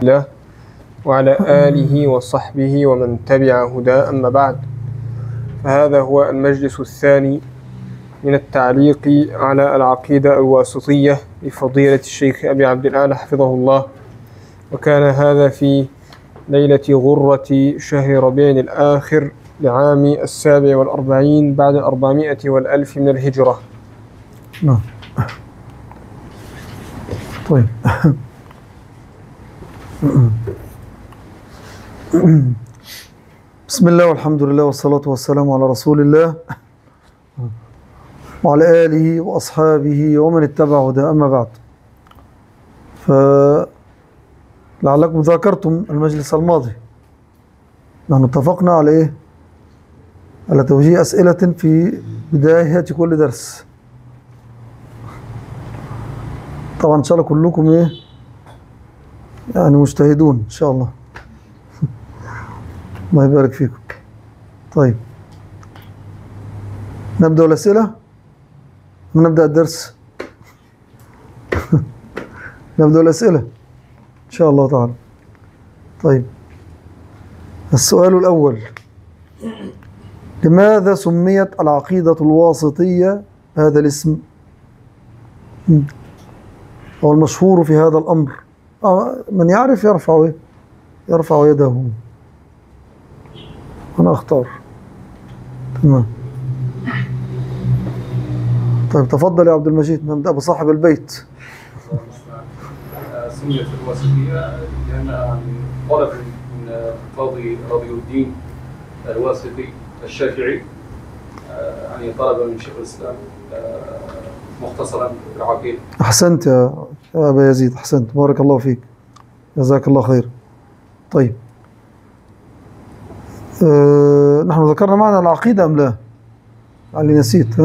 الله وعلى آله وصحبه ومن تبع هداه، أما بعد، فهذا هو المجلس الثاني من التعليق على العقيدة الواسطية لفضيلة الشيخ أبي عبد الأعلى حفظه الله، وكان هذا في ليلة غرة شهر ربيع الآخر لعام 47 بعد 400 والألف من الهجرة. نعم. طيب. بسم الله والحمد لله والصلاة والسلام على رسول الله وعلى آله وأصحابه ومن اتبع هداه، أما بعد، فلعلكم ذاكرتم المجلس الماضي نحن اتفقنا على إيه؟ على توجيه أسئلة في بداية كل درس. طبعا إن شاء الله كلكم إيه؟ يعني مجتهدون إن شاء الله. الله يبارك فيكم. طيب، نبدأ الأسئلة ونبدأ الدرس. نبدأ الأسئلة إن شاء الله تعالى. طيب، السؤال الأول: لماذا سميت العقيدة الواسطية هذا الاسم؟ هو المشهور في هذا الأمر، من يعرف يرفع يده. أنا أختار. تمام. طيب، تفضل يا عبد المجيد، نبدأ بصاحب البيت. سميت الواسطية لأنها من طلب من قاضي رضي الدين الواسطي الشافعي، يعني طلب من شيخ الإسلام مختصرا في العقيدة. أحسنت يا أبا يزيد، أحسنت، بارك الله فيك، جزاك الله خير. طيب، نحن ذكرنا معنى العقيدة أم لا؟ علي نسيت.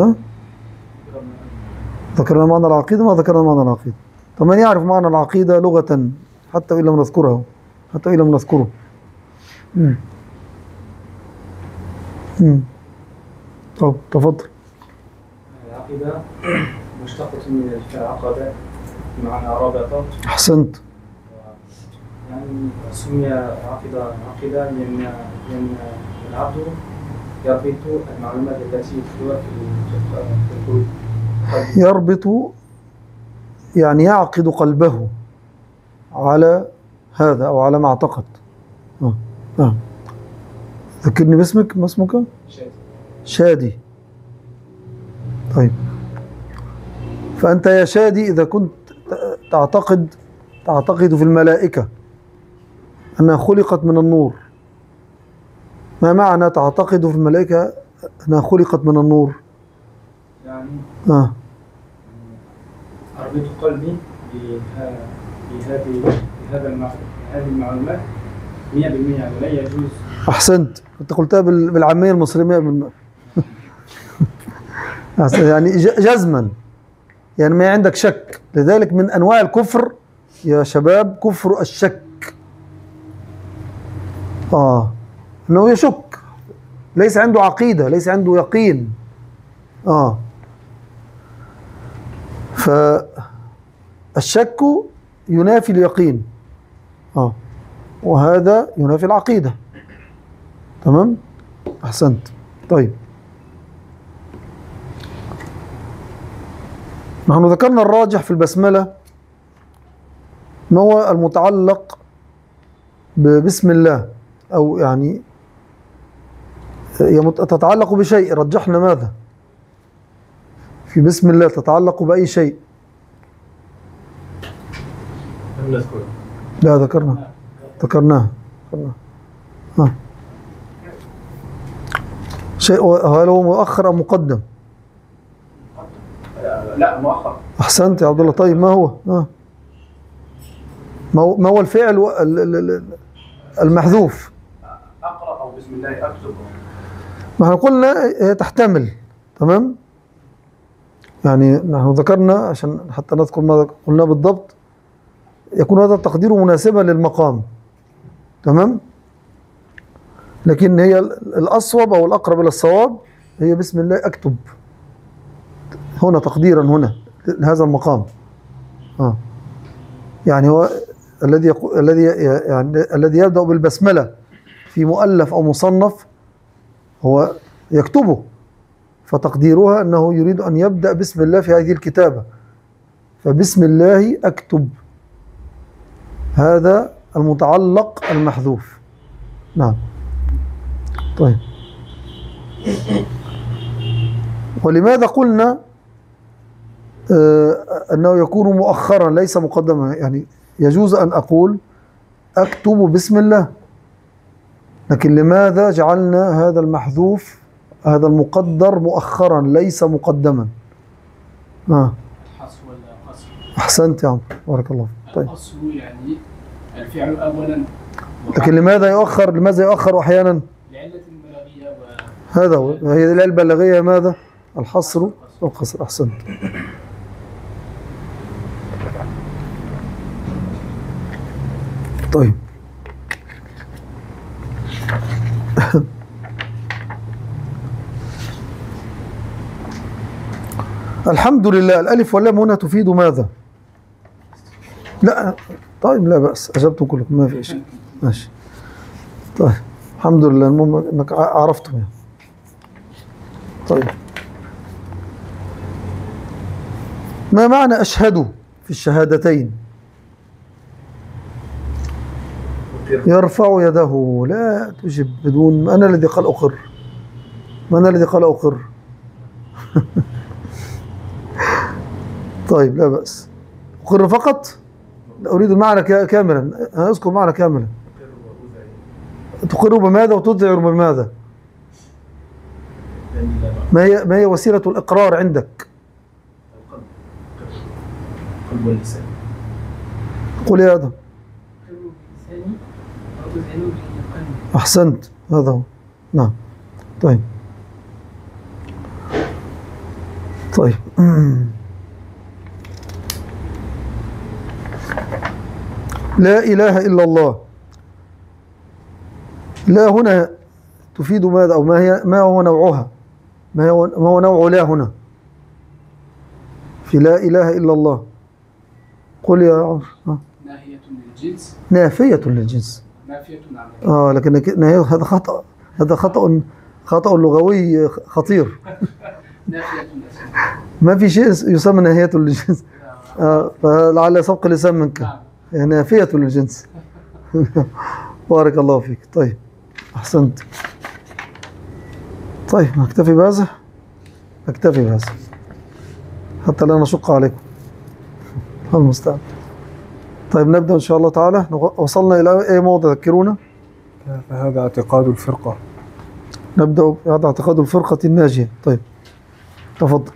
ذكرنا معنى العقيدة؟ ما ذكرنا معنى العقيدة. طب من يعرف معنى العقيدة لغة حتى وإن لم نذكره؟ حتى وإن لم نذكره. طب تفضل. العقيدة مشتقة من الفعل عقدة بمعنى رابطة. أحسنت. يعني سمي عقيدة لأن العبد يربط المعلومات التي تدور في القلوب. يربط يعني يعقد قلبه على هذا أو على ما اعتقد. ذكرني باسمك، ما اسمك؟ شادي. طيب، فأنت يا شادي إذا كنت تعتقد في الملائكة أنها خلقت من النور، ما معنى تعتقد في الملائكة أنها خلقت من النور؟ يعني أربط قلبي بهذه المعلومات 100%، ولا يجوز. أحسنت، أنت قلتها بالعامية المصرية. يعني جزما، يعني ما عندك شك. لذلك من أنواع الكفر يا شباب كفر الشك. أنه يشك، ليس عنده عقيدة، ليس عنده يقين. فالشك ينافي اليقين، وهذا ينافي العقيدة. تمام؟ أحسنت. طيب، نحن ذكرنا الراجح في البسملة ما هو المتعلق ببسم الله، أو يعني تتعلق بشيء. رجحنا ماذا في بسم الله؟ تتعلق بأي شيء؟ لا، ذكرناه. شيء، هل هو مؤخر أم مقدم؟ لا، مؤخر. أحسنت يا عبد الله. طيب، ما هو ما هو الفعل المحذوف؟ أقرأ أو بسم الله أكتب. ما احنا قلنا هي تحتمل. تمام، يعني نحن ذكرنا عشان حتى نذكر ماذا قلنا بالضبط، يكون هذا التقدير مناسبا للمقام. تمام، لكن هي الأصوب أو الأقرب إلى الصواب هي بسم الله أكتب، هنا تقديرا هنا لهذا المقام. يعني هو الذي يبدأ بالبسملة في مؤلف أو مصنف هو يكتبه، فتقديرها أنه يريد أن يبدأ بسم الله في هذه الكتابة، فبسم الله أكتب، هذا المتعلق المحذوف. نعم. طيب، ولماذا قلنا أنه يكون مؤخرا ليس مقدما؟ يعني يجوز أن أقول أكتب بسم الله، لكن لماذا جعلنا هذا المحذوف هذا المقدر مؤخرا ليس مقدما؟ الحصر ولا قصر؟ أحسنت يا عم، بارك الله فيك. طيب، القصر يعني الفعل أولا، لكن لماذا يؤخر أحيانا؟ لعلة بلاغية هذا هو، هي العلة البلاغية ماذا؟ الحصر والقصر. أحسنت. طيب، الحمد لله، الألف واللام هنا تفيد ماذا؟ لا، طيب، لا بأس، أجبتم كلكم، ما في شيء. ماشي. طيب، الحمد لله، المهم أنك عرفتم يعني. طيب، ما معنى أشهد في الشهادتين؟ يرفع يده، لا تجب بدون من الذي قال أقر؟ من الذي قال أقر؟ طيب، لا بأس. أقر فقط؟ لا، أريد المعنى كاملا، أنا أذكر معنى كاملا. تقر بماذا وتذعر بماذا؟ ما هي وسيلة الإقرار عندك؟ القلب واللسان. قل يا آدم. أحسنت، هذا هو. نعم. طيب. طيب. لا إله إلا الله، لا هنا تفيد ماذا؟ أو ما هو نوعها؟ ما هو نوع لا هنا في لا إله إلا الله؟ قل يا عمر. ناهية للجنس. نافية للجنس. نافية نعم. لكن هذا خطأ، هذا خطأ لغوي خطير. نافية للجنس. ما في شيء يسمى ناهية للجنس. فلعل سبق لسان منك. نعم. يعني نافية للجنس. بارك الله فيك. طيب، أحسنت. طيب، نكتفي بهذا حتى لا نشق عليكم. المستعان. طيب، نبدأ إن شاء الله تعالى. وصلنا إلى أي موضع؟ ذكرونا. فهذا اعتقاد الفرقة. نبدأ بهذا اعتقاد الفرقة الناجية. طيب، تفضل.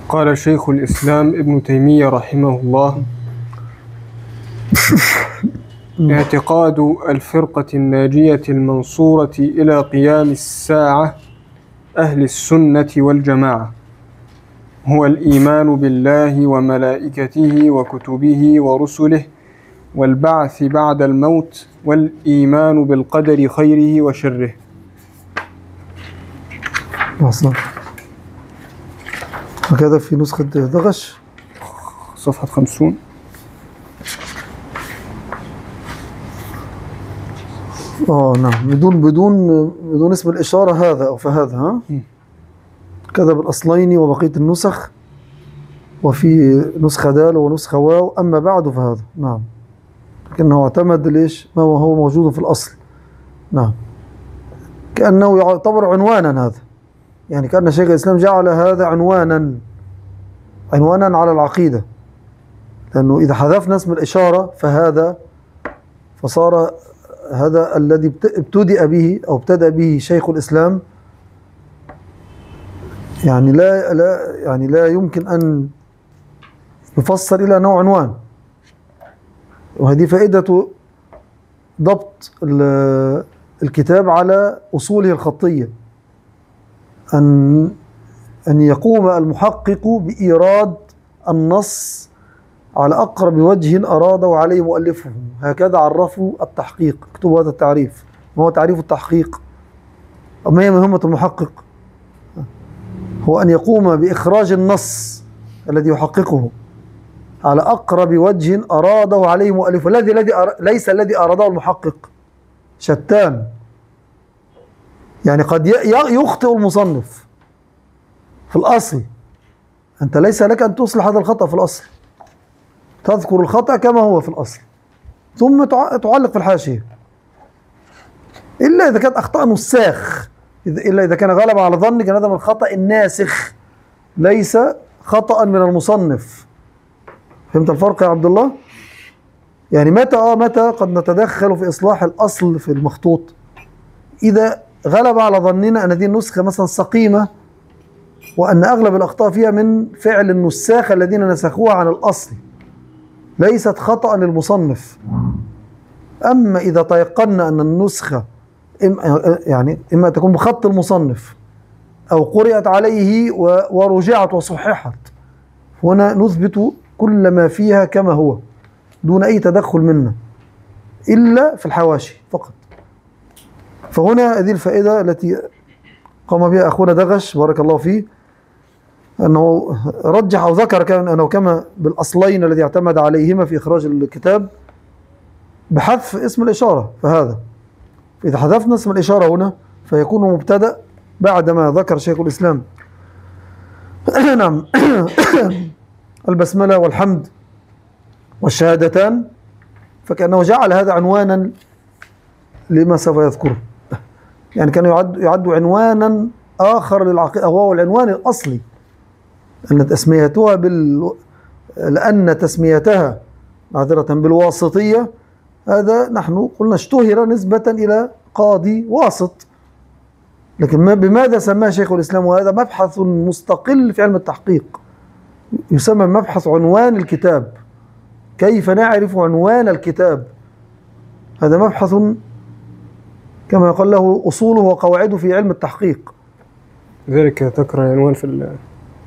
قال شيخ الإسلام ابن تيمية رحمه الله: اعتقاد الفرقة الناجية المنصورة إلى قيام الساعة أهل السنة والجماعة هو الإيمان بالله وملائكته وكتبه ورسله والبعث بعد الموت والإيمان بالقدر خيره وشره. أصلا هكذا في نسخة دغش صفحة 50. نعم، بدون اسم الإشارة هذا أو فهذا، ها؟ كذا بالأصلين وبقية النسخ، وفي نسخة دال ونسخة واو. أما بعد فهذا، نعم، لكنه اعتمد ليش ما هو موجود في الأصل. نعم، كأنه يعتبر عنوانا، هذا يعني كأن شيخ الإسلام جعل هذا عنوانا على العقيدة، لأنه إذا حذفنا اسم الإشارة فصار هذا الذي ابتدأ به شيخ الإسلام يعني لا يمكن أن يفسر إلى نوع عنوان. وهذه فائدة ضبط الكتاب على أصوله الخطية، أن يقوم المحقق بإيراد النص على أقرب وجه أراده عليه مؤلفه. هكذا عرفوا التحقيق. اكتبوا هذا التعريف. ما هو تعريف التحقيق؟ ما هي مهمة المحقق؟ هو أن يقوم بإخراج النص الذي يحققه على أقرب وجه أراده عليه مؤلف، ليس الذي أراده المحقق، شتان. يعني قد يخطئ المصنف في الأصل، أنت ليس لك أن تصلح هذا الخطأ في الأصل، تذكر الخطأ كما هو في الأصل ثم تعلق في الحاشية، إلا إذا كانت أخطاء نساخ، إلا إذا كان غلب على ظنك أن هذا من الخطأ الناسخ ليس خطأ من المصنف. فهمت الفرق يا عبد الله؟ يعني متى قد نتدخل في إصلاح الأصل في المخطوط؟ إذا غلب على ظننا أن هذه النسخة مثلا سقيمة، وأن أغلب الأخطاء فيها من فعل النساخ الذين نسخوها عن الأصل، ليست خطأ للمصنف. أما إذا تيقنا أن النسخة إما تكون بخط المصنف أو قرأت عليه ورجعت وصححت، هنا نثبت كل ما فيها كما هو دون أي تدخل منا إلا في الحواشي فقط. فهنا هذه الفائدة التي قام بها أخونا دغش بارك الله فيه، أنه رجح أو ذكر أنه كما بالأصلين الذي اعتمد عليهما في إخراج الكتاب بحذف اسم الإشارة، فهذا إذا حذفنا اسم الإشارة هنا فيكون مبتدأ بعدما ذكر شيخ الإسلام نعم البسملة والحمد والشهادتان، فكأنه جعل هذا عنوانا لما سوف يذكره. يعني كان يعد عنوانا آخر للعقيدة، وهو العنوان الأصلي، أن تسميتها لأن تسميتها معذرة بالواسطية، هذا نحن قلنا اشتهر نسبة إلى قاضي واسط، لكن بماذا سماه شيخ الإسلام؟ وهذا مبحث مستقل في علم التحقيق، يسمى مبحث عنوان الكتاب. كيف نعرف عنوان الكتاب؟ هذا مبحث كما يقال له أصوله وقواعده في علم التحقيق. لذلك تكره العنوان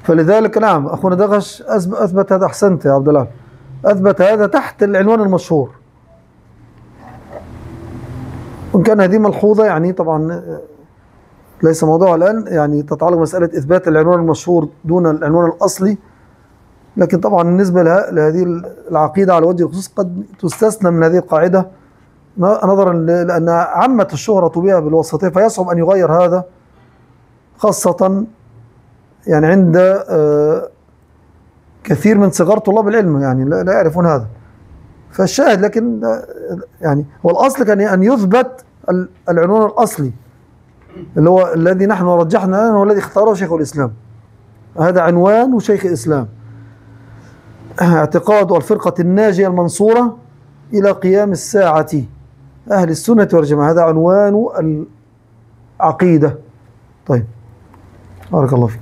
فلذلك نعم أخونا دغش أثبت هذا. أحسنت يا عبد الله، أثبت هذا تحت العنوان المشهور. وإن كان هذه ملحوظة يعني طبعا ليس موضوع الآن، يعني تتعلق مسألة إثبات العنوان المشهور دون العنوان الأصلي، لكن طبعا بالنسبة لهذه العقيدة على وجه الخصوص قد تستثنى من هذه القاعدة نظرا لأن عمت الشهرة بها بالوسطية، فيصعب أن يغير هذا، خاصة يعني عند كثير من صغار طلاب العلم يعني لا يعرفون هذا. فالشاهد لكن يعني هو الأصل كان أن يثبت العنوان الأصلي اللي هو الذي نحن رجحنا أنه الذي اختاره شيخ الإسلام. هذا عنوان شيخ الإسلام: اعتقاد الفرقة الناجية المنصورة إلى قيام الساعة أهل السنة والجماعة. هذا عنوان العقيدة. طيب بارك الله فيك.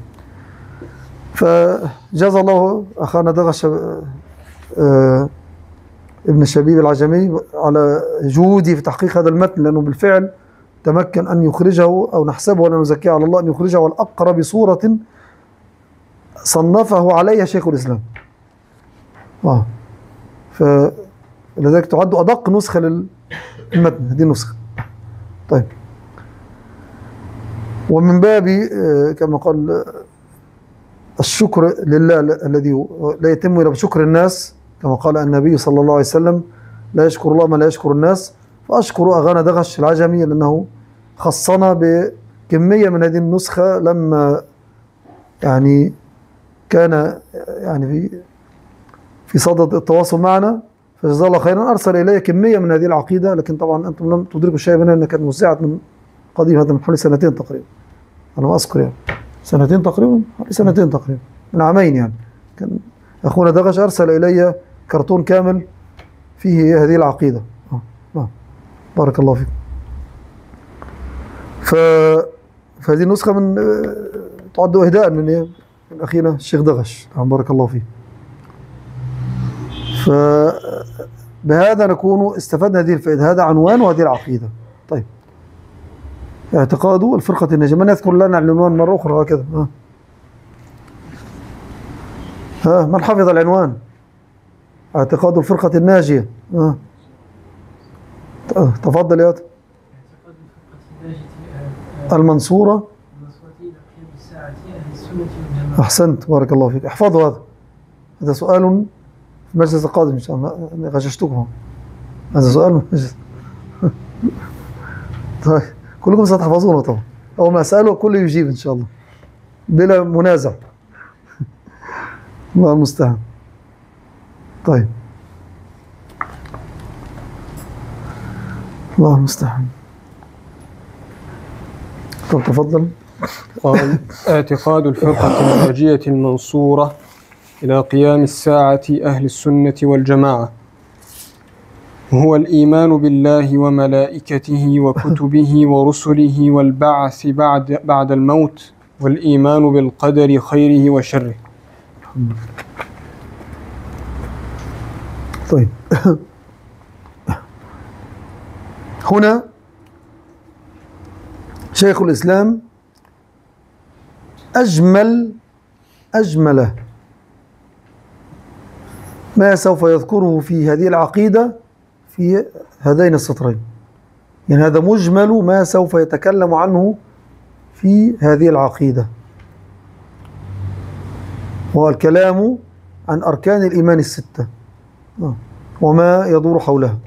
فجزا الله أخانا دغش ابن الشبيب العجمي على جهوده في تحقيق هذا المتن، لأنه بالفعل تمكن أن يخرجه، أو نحسبه ولا نزكيه على الله، أن يخرجه على أقرب صورة صنفه عليها شيخ الإسلام. فلذلك تعد أدق نسخة للمتن هذه النسخة. طيب، ومن باب كما قال الشكر لله الذي لا يتم إلا بشكر الناس، كما قال النبي صلى الله عليه وسلم: لا يشكر الله من لا يشكر الناس. فأشكر أغانا دغش العجمي لأنه خصنا بكمية من هذه النسخة لما يعني كان يعني في صدد التواصل معنا، فجزاه الله خيرا. أرسل إلي كمية من هذه العقيدة، لكن طبعا أنتم لم تدركوا شيء منها، أنها كانت موزعت من قديم، هذا من حوالي سنتين تقريبا، أنا ما أذكر يعني سنتين تقريبا، من عامين يعني. كان أخونا دغش أرسل إلي كرتون كامل فيه هذه العقيدة. بارك الله فيكم. فهذه النسخة من تعد إهداء من أخينا الشيخ دغش، بارك الله فيه. فبهذا نكون استفدنا هذه الفائدة. هذا عنوان وهذه العقيدة. طيب، اعتقاد الفرقة الناجية. من يذكر لنا العنوان مرة أخرى هكذا؟ من حفظ العنوان؟ اعتقاد الفرقة الناجية. تفضل يا المنصورة. أحسنت بارك الله فيك. احفظوا هذا سؤال المجلس القادم إن شاء الله. أنا غششتكم، هذا سؤال مجلس. طيب كلكم ستحفظونه طبعا، أول ما أسأله كله يجيب إن شاء الله بلا منازع. الله المستعان. طيب الله المستعان. طب تفضل. قال: اعتقاد الفرقة الناجية المنصورة إلى قيام الساعة أهل السنة والجماعة هو الإيمان بالله وملائكته وكتبه ورسله والبعث بعد الموت، والإيمان بالقدر خيره وشره. طيب هنا شيخ الإسلام أجمل ما سوف يذكره في هذه العقيدة في هذين السطرين. يعني هذا مجمل ما سوف يتكلم عنه في هذه العقيدة، وهو الكلام عن أركان الإيمان الستة وما يدور حولها.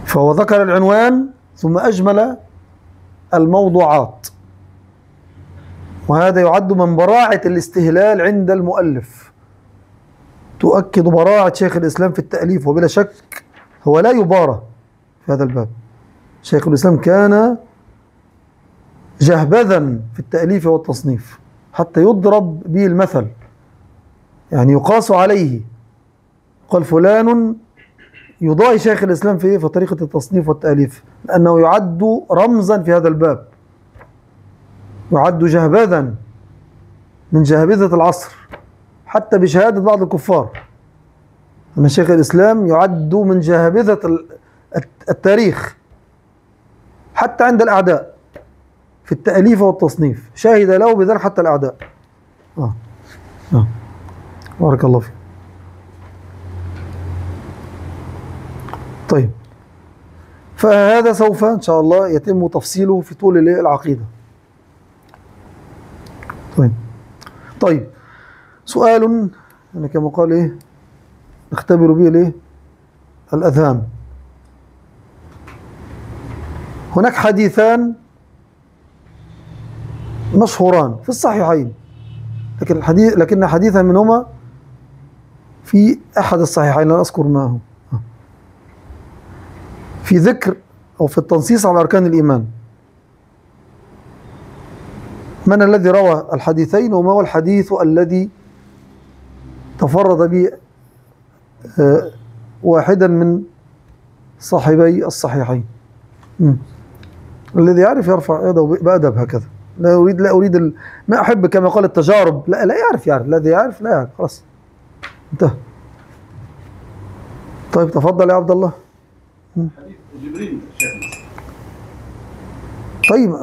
فهو ذكر العنوان ثم أجمل الموضوعات، وهذا يعد من براعة الاستهلال عند المؤلف، تؤكد براعة شيخ الإسلام في التأليف، وبلا شك هو لا يبارى في هذا الباب. شيخ الإسلام كان جهبذا في التأليف والتصنيف حتى يضرب به المثل، يعني يقاس عليه، قال فلان يضاهي شيخ الإسلام في طريقة التصنيف والتأليف، لأنه يعد رمزا في هذا الباب، يعد جهبذا من جهبذة العصر حتى بشهادة بعض الكفار أن شيخ الإسلام يعد من جهبذة التاريخ حتى عند الأعداء في التأليف والتصنيف، شاهد له بذلك حتى الأعداء. بارك الله فيك. طيب فهذا سوف إن شاء الله يتم تفصيله في طول العقيدة. طيب سؤال أنا كما قال نختبر به الأذهان. هناك حديثان مشهوران في الصحيحين، لكن حديثا منهما في أحد الصحيحين لا أذكر ما هو، في ذكر أو في التنصيص على أركان الإيمان. من الذي روى الحديثين، وما هو الحديث الذي تفرد به واحدا من صاحبي الصحيحين؟ الذي يعرف يرفع يده بأدب هكذا. لا أريد ما أحب كما قال التجارب، لا يعرف الذي يعرف لا يعرف، خلاص انتهى. طيب تفضل يا عبد الله. حديث جبريل شيخنا. طيب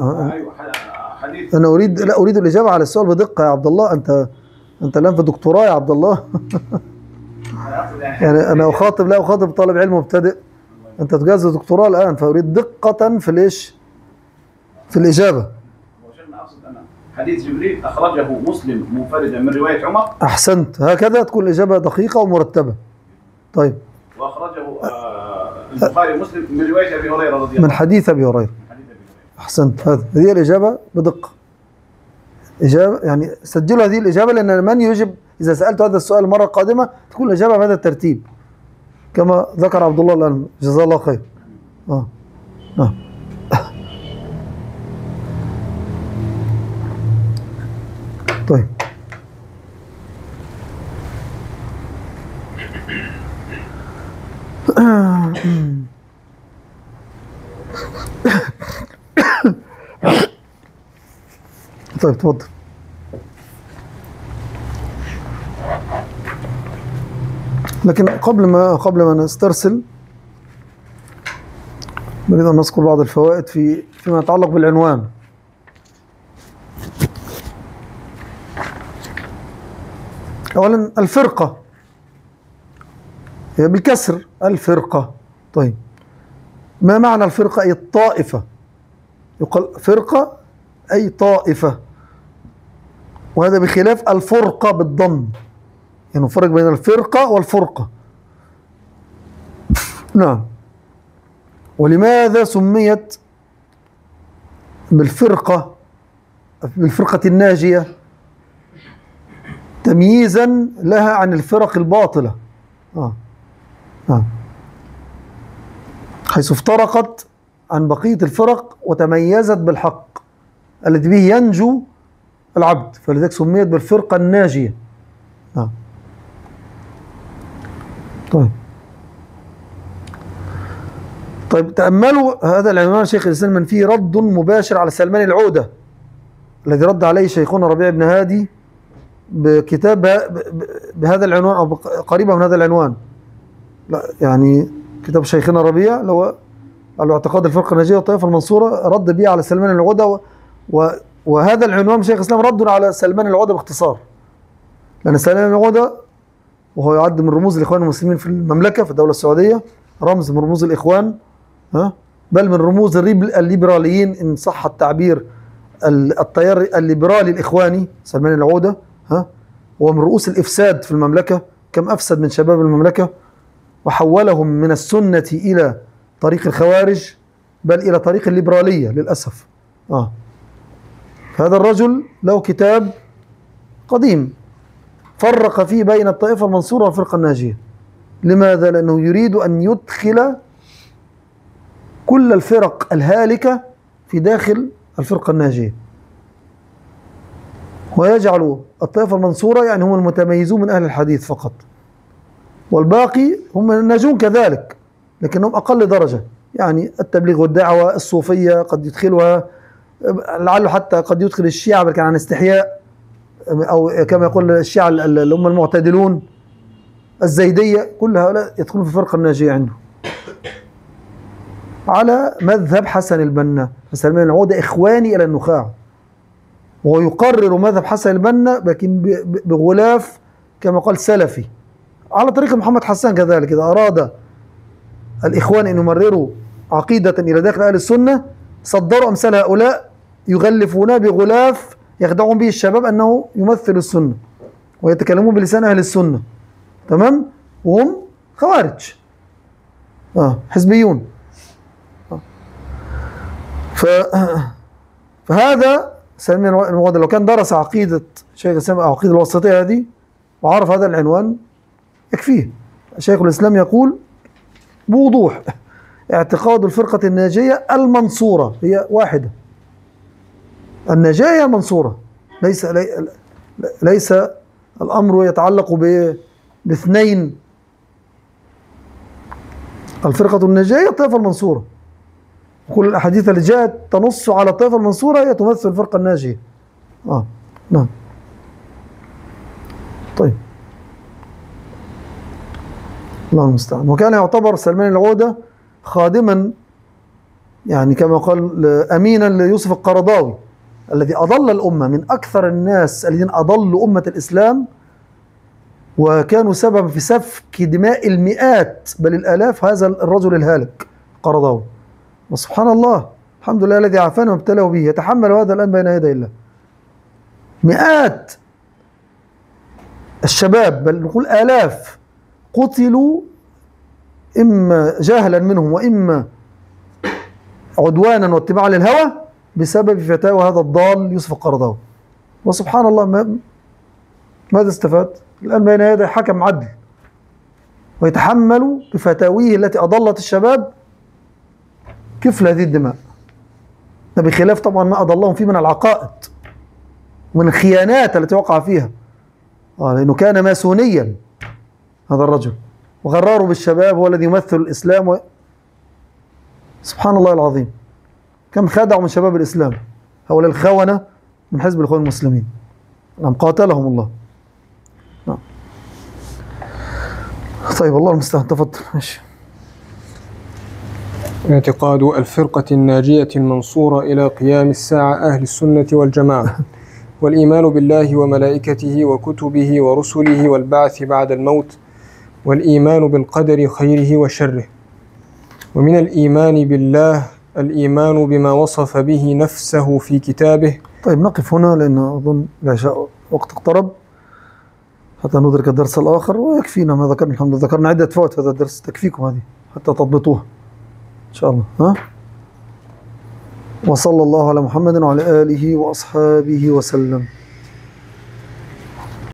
حديث أنا أريد الإجابة على السؤال بدقة يا عبد الله. أنت الآن في دكتوراه يا عبد الله. يعني أنا لا أخاطب طالب علم مبتدئ، أنت تجهز دكتوراه الآن، فأريد دقة في الإجابة. أقصد أنا حديث جبريل أخرجه مسلم منفردا من رواية عمر. أحسنت، هكذا تكون الإجابة دقيقة ومرتبة. طيب وأخرجه البخاري ومسلم من رواية أبي هريرة رضي الله عنه، من حديث أبي هريرة. أحسنت، هذه الإجابة بدقة. إجابة يعني سجلوا هذه الإجابة، لأن من يجب إذا سألت هذا السؤال المرة القادمة تكون الإجابة بهذا الترتيب كما ذكر عبد الله الآن، جزاه الله خير. طيب طيب تفضل. لكن قبل ما نسترسل نريد أن نذكر بعض الفوائد فيما يتعلق بالعنوان. أولا الفرقة هي بالكسر الفرقة. طيب ما معنى الفرقة؟ أي الطائفة، يقال فرقة أي طائفة، وهذا بخلاف الفرقة بالضم، يعني نفرق بين الفرقة والفرقة. نعم. ولماذا سميت بالفرقة الناجية تمييزا لها عن الفرق الباطلة؟ حيث افترقت عن بقية الفرق وتميزت بالحق الذي به ينجو العبد، فلذلك سميت بالفرقة الناجية. طيب تأملوا هذا العنوان شيخ الإسلام من فيه رد مباشر على سلمان العودة الذي رد عليه شيخنا ربيع بن هادي بكتاب بهذا العنوان أو قريبا من هذا العنوان. لا يعني كتاب شيخنا ربيع لو اعتقاد الفرقة الناجية والطائفة المنصورة رد به على سلمان العودة، وهذا العنوان شيخ الإسلام رد على سلمان العودة باختصار، لأن سلمان العودة وهو يعد من رموز الإخوان المسلمين في المملكة في الدولة السعودية، رمز من رموز الإخوان، بل من رموز الليبراليين إن صح التعبير، التيار الليبرالي الإخواني سلمان العودة، ومن رؤوس الإفساد في المملكة، كم أفسد من شباب المملكة وحولهم من السنة إلى طريق الخوارج بل إلى طريق الليبرالية للأسف. هذا الرجل له كتاب قديم فرق فيه بين الطائفة المنصورة والفرقة الناجية. لماذا؟ لأنه يريد أن يدخل كل الفرق الهالكة في داخل الفرقة الناجية، ويجعل الطائفة المنصورة يعني هم المتميزون من أهل الحديث فقط، والباقي هم الناجون كذلك لكنهم أقل درجة، يعني التبليغ والدعوة الصوفية قد يدخلها، لعله حتى قد يدخل الشيعة لكن عن استحياء، أو كما يقول الشيعة اللي هم المعتدلون، الزيدية، كل هؤلاء يدخلون في الفرقة الناجية عنده على مذهب حسن البنا. سلمان العودة إخواني إلى النخاع، وهو يقرر مذهب حسن البنا لكن بغلاف كما قال سلفي على طريق محمد حسان كذلك. إذا أراد الإخوان أن يمرروا عقيدة إلى داخل أهل السنة صدروا أمثال هؤلاء يغلفون بغلاف يخدعون به الشباب أنه يمثل السنة ويتكلمون بلسان أهل السنة، تمام، وهم خوارج حزبيون. فهذا سلمان العودة لو كان درس عقيدة شيخ الإسلام أو عقيدة الوسطية هذه وعرف هذا العنوان يكفيه. شيخ الإسلام يقول بوضوح اعتقاد الفرقة الناجية المنصورة هي واحدة، الناجية المنصورة، ليس الأمر يتعلق باثنين، الفرقة الناجية الطائفة المنصورة، كل الأحاديث اللي جاءت تنص على الطائفة المنصورة هي تمثل الفرقة الناجية. نعم. طيب الله المستعان. وكان يعتبر سلمان العودة خادما يعني كما قال أمينا ليوسف القرضاوي الذي أضل الأمة، من أكثر الناس الذين أضلوا أمة الإسلام وكانوا سببا في سفك دماء المئات بل الآلاف، هذا الرجل الهالك القرضاوي. وسبحان الله، الحمد لله الذي عافانا وابتلاه به، يتحمل هذا الآن بين يدي الله. مئات الشباب بل نقول آلاف قتلوا إما جهلا منهم وإما عدوانا واتباعا للهوى بسبب فتاوى هذا الضال يوسف القرضاوي. وسبحان الله ماذا استفاد؟ الآن بين يدي حكم عدل ويتحمل بفتاويه التي أضلت الشباب كفل هذه الدماء، ده بخلاف طبعا ما أضلهم فيه من العقائد ومن الخيانات التي وقع فيها، لأنه كان ماسونيا هذا الرجل وغرروا بالشباب، هو الذي يمثل الإسلام سبحان الله العظيم، كم خدعوا من شباب الإسلام هؤلاء الخونة من حزب الإخوان المسلمين. نعم، قاتلهم الله. نعم. طيب الله المستعان، تفضل. ماشي. اعتقاد الفرقة الناجية المنصورة إلى قيام الساعة أهل السنة والجماعة والإيمان بالله وملائكته وكتبه ورسله والبعث بعد الموت والإيمان بالقدر خيره وشره. ومن الإيمان بالله الإيمان بما وصف به نفسه في كتابه. طيب نقف هنا لأن أظن العشاء وقت اقترب. حتى ندرك الدرس الآخر، ويكفينا ما ذكرنا. الحمد لله ذكرنا عدة فوائد هذا الدرس، تكفيكم هذه حتى تضبطوها إن شاء الله. ها؟ وصلى الله على محمد وعلى آله وأصحابه وسلم.